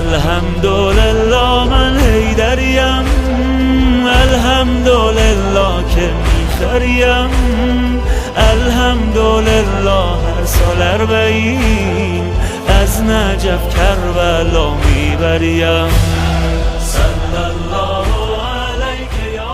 الحمدلله من حیدریم، الحمدلله که میخریم، الحمدلله هر سال اربعین از نجف کربلا میبریم. صلی الله علیک یا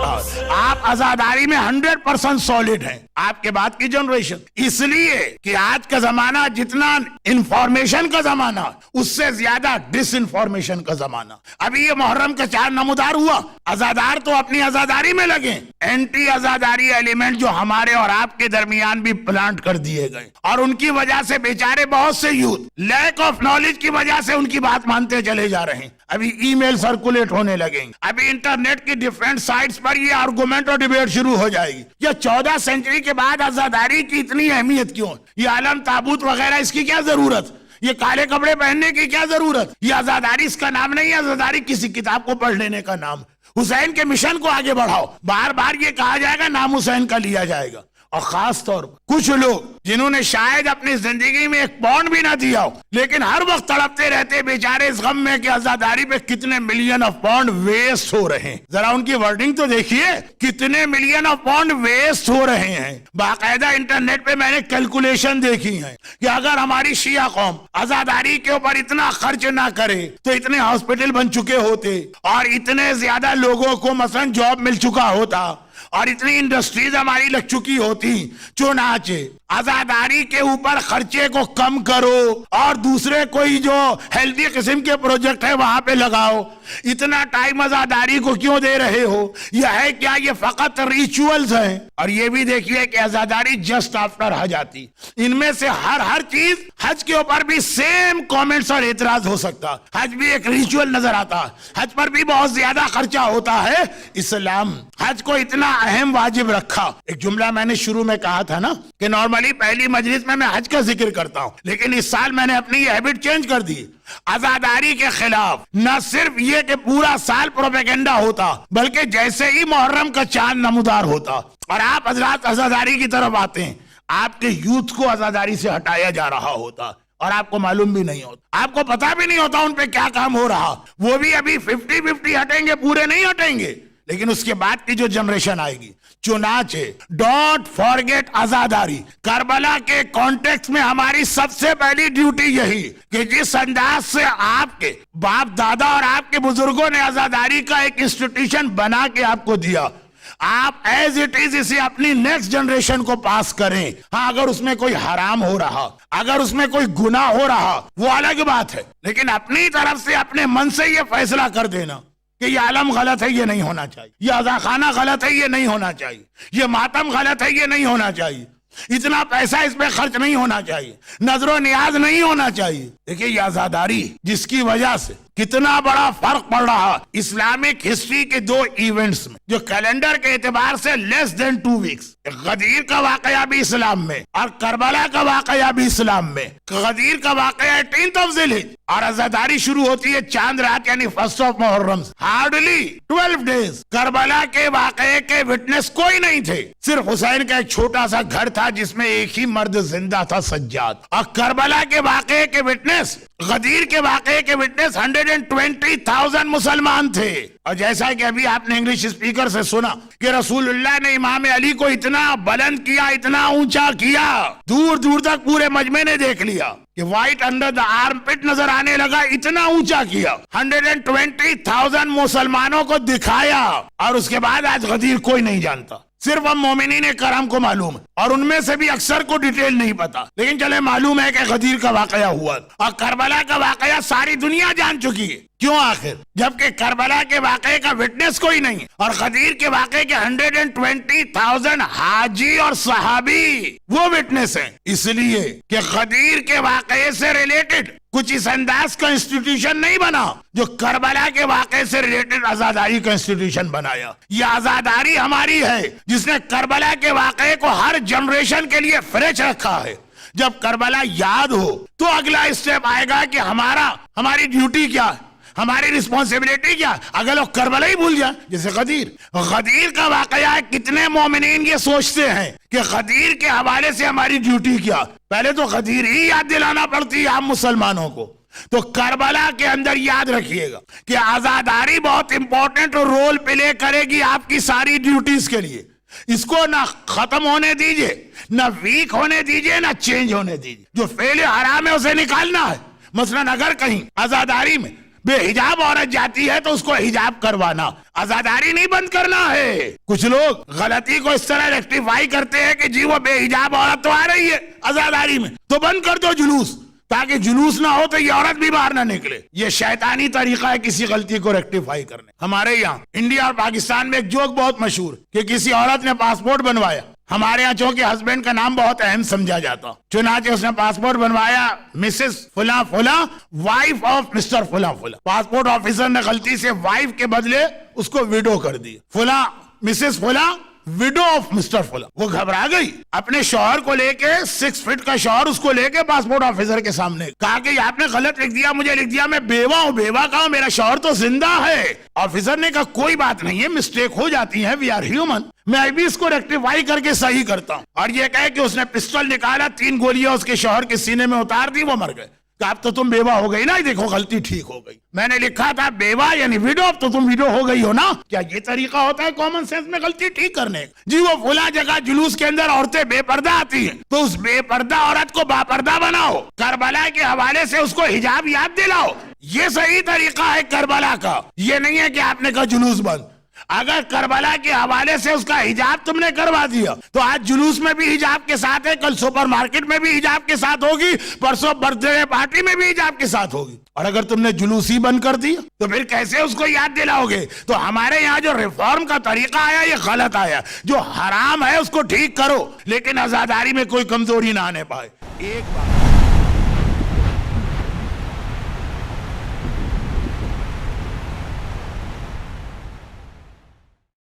آپ آزاداری میں 100% سالڈ ہیں، آپ کے بعد کی جنریشن، اس لیے کہ آج کا زمانہ جتنا انفارمیشن کا زمانہ اس سے زیادہ ڈس انفارمیشن کا زمانہ. ابھی یہ محرم کا چاند نمودار ہوا، آزادار تو اپنی آزاداری میں لگے، اینٹی آزاداری ایلیمنٹ جو ہمارے اور آپ کے درمیان بھی پلانٹ کر دیے گئے، اور ان کی وجہ سے بیچارے بہت سے یوتھ لیک آف نالج کی وجہ سے ان کی بات مانتے چلے جا رہے ہیں. ابھی ای میل سرکولیٹ ہونے لگیں گے، ابھی انٹرنیٹ کی ڈیفرنٹ سائٹس پر یہ آرگومنٹ اور ڈیبیٹ شروع ہو جائے گی. یہ 14 سینچری کے بعد آزاداری کی اتنی اہمیت کیوں؟ یہ عالم تابوت وغیرہ اس کی کیا ضرورت؟ یہ کالے کپڑے پہننے کی کیا ضرورت؟ یہ آزاداری اس کا نام نہیں ہے، آزاداری کسی کتاب کو پڑھ لینے کا نام. حسین کے مشن کو آگے بڑھاؤ، بار بار یہ کہا جائے گا نام حسین کا لیا جائے گا. اور خاص طور پر کچھ لوگ جنہوں نے شاید اپنی زندگی میں ایک پاؤنڈ بھی نہ دیا ہو، لیکن ہر وقت تڑپتے رہتے بیچارے اس غم میں کہ آزاداری پہ کتنے ملین آف پاؤنڈ ویسٹ ہو رہے ہیں. ذرا ان کی ورڈنگ تو دیکھیے، کتنے ملین آف پاؤنڈ ویسٹ ہو رہے ہیں. باقاعدہ انٹرنیٹ پہ میں نے کیلکولیشن دیکھی ہے کہ اگر ہماری شیعہ قوم آزاداری کے اوپر اتنا خرچ نہ کرے تو اتنے ہاسپٹل بن چکے ہوتے، اور اتنے زیادہ لوگوں کو مثلا جاب مل چکا ہوتا، اور اتنی انڈسٹریز ہماری لگ چکی ہوتی. چنانچہ آزاداری کے اوپر خرچے کو کم کرو اور دوسرے کوئی جو ہیلدی قسم کے پروجیکٹ ہے وہاں پہ لگاؤ. اتنا ٹائم آزاداری کو کیوں دے رہے ہو؟ یہ ہے کیا یہ فقط ریچولز ہیں؟ اور یہ بھی دیکھیے کہ آزاداری جسٹ آفٹر حج آتی، ان میں سے ہر چیز، حج کے اوپر بھی سیم کامنٹس اور اعتراض ہو سکتا. حج بھی ایک ریچول نظر آتا، حج پر بھی بہت زیادہ خرچہ ہوتا ہے. اسلام حج کو اتنا اہم واجب رکھا. ایک جملہ میں نے شروع میں کہا تھا نا کہ نارملی پہلی مجلس میں حج کا ذکر کرتا ہوں، لیکن اس سال میں نے اپنی یہ ہیبٹ چینج کر دی. آزاداری کے خلاف نہ صرف یہ کہ پورا سال پروپیگنڈا ہوتا، بلکہ جیسے ہی محرم کا چاند نمودار ہوتا اور آپ حضرات آزاداری کی طرف آتے ہیں، آپ کے یوتھ کو آزاداری سے ہٹایا جا رہا ہوتا اور آپ کو معلوم بھی نہیں ہوتا، آپ کو پتا بھی نہیں ہوتا ان پہ کیا کام ہو رہا. وہ بھی ابھی 50-50 ہٹیں گے، پورے نہیں ہٹیں گے، لیکن اس کے بعد کی جو جنریشن آئے گی. چنانچہ ڈونٹ فارگیٹ آزاداری. کربلا کے کانٹیکس میں ہماری سب سے پہلی ڈیوٹی یہی کہ جس انداز سے آپ کے باپ دادا اور آپ کے بزرگوں نے آزاداری کا ایک انسٹیٹیوشن بنا کے آپ کو دیا، آپ ایز اٹ از اسے اپنی نیکسٹ جنریشن کو پاس کریں. ہاں اگر اس میں کوئی حرام ہو رہا، اگر اس میں کوئی گناہ ہو رہا، وہ الگ بات ہے، لیکن اپنی طرف سے اپنے من سے یہ فیصلہ کر دینا کہ یہ عالم غلط ہے، یہ نہیں ہونا چاہیے، یہ عزاخانہ غلط ہے، یہ نہیں ہونا چاہیے، یہ ماتم غلط ہے، یہ نہیں ہونا چاہیے، اتنا پیسہ اس پہ خرچ نہیں ہونا چاہیے، نظر و نیاز نہیں ہونا چاہیے. دیکھیے یہ آزاداری جس کی وجہ سے کتنا بڑا فرق پڑ رہا اسلامک ہسٹری کے 2 ایونٹس میں جو کیلنڈر کے اعتبار سے لیس دین 2 ویکس. غدیر کا واقعہ بھی اسلام میں اور کربلا کا واقعہ بھی اسلام میں. غدیر کا واقعہ 18 ذی الحجہ اور آزاداری شروع ہوتی ہے چاند رات یعنی 1 محرم. Hardly 12 days. کربلا کے واقعے کے وٹنس کوئی نہیں تھے، صرف حسین کا ایک چھوٹا سا گھر تھا جس میں ایک ہی مرد زندہ تھا، سجاد. اور کربلا کے واقعے کے وٹنس، غدیر کے واقعے کے وٹنس 120,000 مسلمان تھے. اور جیسا کہ ابھی آپ نے انگلش اسپیکر سے سنا کہ رسول اللہ نے امام علی کو اتنا بلند کیا، اتنا اونچا کیا، دور دور تک پورے مجمع نے دیکھ لیا کہ وائٹ انڈر دا آرم پٹ نظر آنے لگا، اتنا اونچا کیا، 120,000 مسلمانوں کو دکھایا. اور اس کے بعد آج غدیر کوئی نہیں جانتا، صرف ہم مومنین کرام کو معلوم ہے، اور ان میں سے بھی اکثر کو ڈیٹیل نہیں پتا، لیکن چلے معلوم ہے کہ غدیر کا واقعہ ہوا اور کربلا کا واقعہ ساری دنیا جان چکی ہے. کیوں آخر؟ جبکہ کربلا کے واقعے کا وٹنس کوئی نہیں اور غدیر کے واقعے کے 120,000 حاجی اور صحابی وہ وٹنس ہیں. اس لیے کہ غدیر کے واقعے سے ریلیٹڈ کچھ اس انداز کا انسٹیٹیوشن نہیں بنا جو کربلا کے واقعے سے ریلیٹڈ آزاداری کا انسٹیٹیوشن بنایا. یہ آزاداری ہماری ہے جس نے کربلا کے واقعے کو ہر جنریشن کے لیے فریش رکھا ہے. جب کربلا یاد ہو تو اگلا اسٹیپ آئے گا کہ ہماری ڈیوٹی کیا ہے، ہماری رسپانسبلٹی کیا. اگر لوگ کربلا ہی بھول جائیں، جیسے غدیر کا واقعہ ہے، کتنے مومنین یہ سوچتے ہیں کہ غدیر کے حوالے سے ہماری ڈیوٹی کیا. پہلے تو غدیر ہی یاد دلانا پڑتی ہے عام مسلمانوں کو تو کربلا کے اندر یاد رکھیے گا کہ آزاداری بہت امپورٹنٹ رول پلے کرے گی آپ کی ساری ڈیوٹیز کے لیے. اس کو نہ ختم ہونے دیجئے, نہ ویک ہونے دیجئے, نہ چینج ہونے دیجئے. جو فعل حرام ہے اسے نکالنا ہے. مثلا اگر کہیں آزاداری میں بے حجاب عورت جاتی ہے تو اس کو حجاب کروانا, آزاداری نہیں بند کرنا ہے. کچھ لوگ غلطی کو اس طرح ریکٹیفائی کرتے ہیں کہ جی وہ بے حجاب عورت تو آ رہی ہے آزاداری میں تو بند کر دو جلوس, تاکہ جلوس نہ ہو تو یہ عورت بھی باہر نہ نکلے. یہ شیطانی طریقہ ہے کسی غلطی کو ریکٹیفائی کرنے. ہمارے یہاں انڈیا اور پاکستان میں ایک جوک بہت مشہور کہ کسی عورت نے پاسپورٹ بنوایا. ہمارے یہاں چونکہ ہسبینڈ کا نام بہت اہم سمجھا جاتا, چنانچہ اس نے پاسپورٹ بنوایا مسز فلاں فلاں, وائف آف مسٹر فلاں فلاں. پاسپورٹ آفیسر نے غلطی سے وائف کے بدلے اس کو ویڈو کر دی, فلاں مسز فلاں ویڈو آف مسٹر فلاں. وہ گھبرا گئی, اپنے شوہر کو لے کے 6 فٹ کا شوہر اس کو لے کے پاسپورٹ آفیسر کے سامنے کہا کہ آپ نے غلط لکھ دیا, مجھے لکھ دیا میں بیوہ ہوں. بیوہ کہا میرا شوہر تو زندہ ہے. آفیسر نے کہا کوئی بات نہیں ہے, مسٹیک ہو جاتی ہے, وی آر ہیومن, میں بھی اس کو ریکٹیفائی کر کے صحیح کرتا ہوں. اور یہ کہے کہ اس نے پسٹل نکالا, 3 گولیاں اس کے شوہر کے سینے میں اتار دی, وہ مر گئے. کہ اب تو تم بیوہ ہو گئی نا, دیکھو غلطی ٹھیک ہو گئی, میں نے لکھا تھا بیوہ یعنی ویڈو, اب تو تم ویڈو ہو گئی ہو نا. کیا یہ طریقہ ہوتا ہے کامن سینس میں غلطی ٹھیک کرنے کا؟ جی وہ فلاں جگہ جلوس کے اندر عورتیں بے پردہ آتی ہیں تو اس بے پردہ عورت کو با پردہ بناؤ, کربلا کے حوالے سے اس کو حجاب یاد دلاؤ. یہ صحیح طریقہ ہے کربلا کا. یہ نہیں ہے کہ آپ نے کہا جلوس بند. اگر کربلا کے حوالے سے اس کا حجاب تم نے کروا دیا تو آج جلوس میں بھی حجاب کے ساتھ ہے, کل سپر مارکیٹ میں بھی حجاب کے ساتھ ہوگی, پرسوں برتھ ڈے پارٹی میں بھی حجاب کے ساتھ ہوگی. اور اگر تم نے جلوس ہی بند کر دیا تو پھر کیسے اس کو یاد دلاؤ گے؟ تو ہمارے یہاں جو ریفارم کا طریقہ آیا یہ غلط آیا. جو حرام ہے اس کو ٹھیک کرو, لیکن آزاداری میں کوئی کمزوری نہ آنے پائے. ایک بات